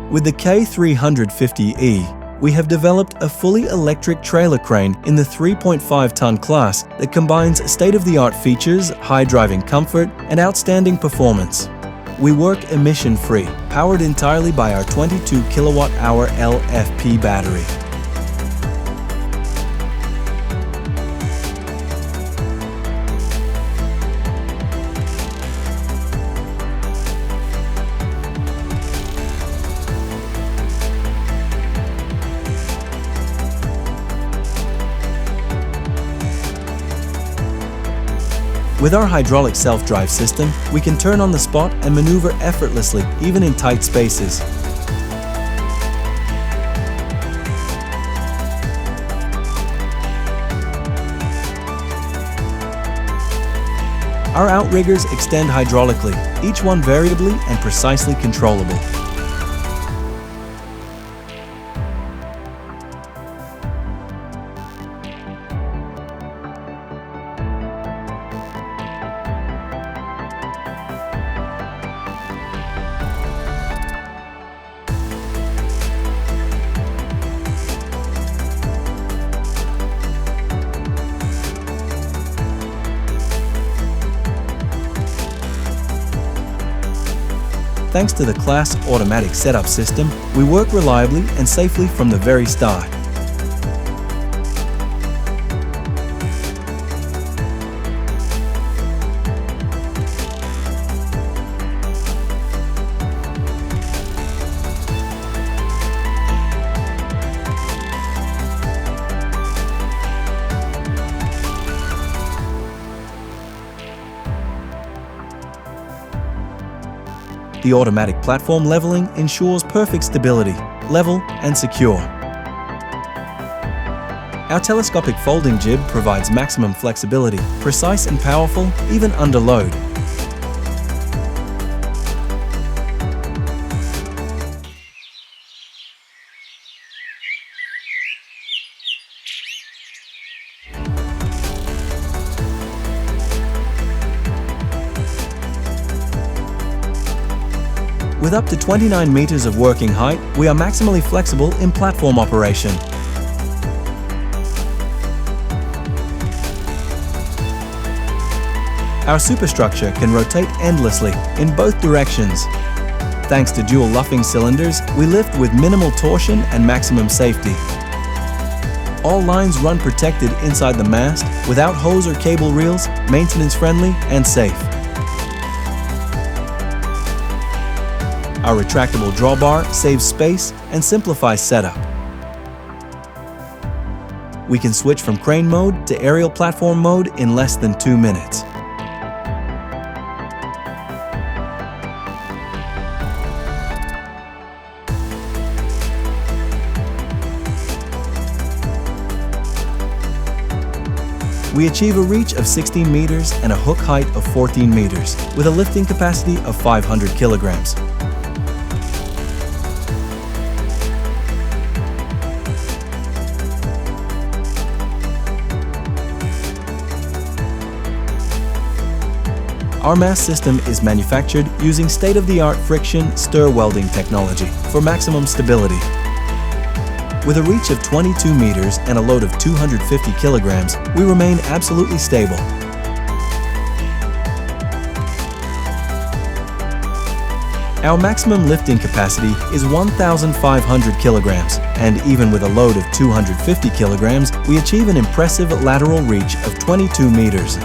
With the K350 E, we have developed a fully electric trailer crane in the 3.5-ton class that combines state-of-the-art features, high driving comfort, and outstanding performance. We work emission-free, powered entirely by our 22 kilowatt-hour LFP battery. With our hydraulic self-drive system, we can turn on the spot and maneuver effortlessly, even in tight spaces. Our outriggers extend hydraulically, each one variably and precisely controllable. Thanks to the Klaas automatic setup system, we work reliably and safely from the very start. The automatic platform leveling ensures perfect stability, level and secure. Our telescopic folding jib provides maximum flexibility, precise and powerful, even under load. With up to 29 meters of working height, we are maximally flexible in platform operation. Our superstructure can rotate endlessly in both directions. Thanks to dual luffing cylinders, we lift with minimal torsion and maximum safety. All lines run protected inside the mast, without hose or cable reels, maintenance-friendly and safe. Our retractable drawbar saves space and simplifies setup. We can switch from crane mode to aerial platform mode in less than 2 minutes. We achieve a reach of 16 meters and a hook height of 14 meters, with a lifting capacity of 500 kilograms. Our mast system is manufactured using state-of-the-art friction stir welding technology for maximum stability. With a reach of 22 meters and a load of 250 kilograms, we remain absolutely stable. Our maximum lifting capacity is 1,500 kilograms, and even with a load of 250 kilograms, we achieve an impressive lateral reach of 22 meters.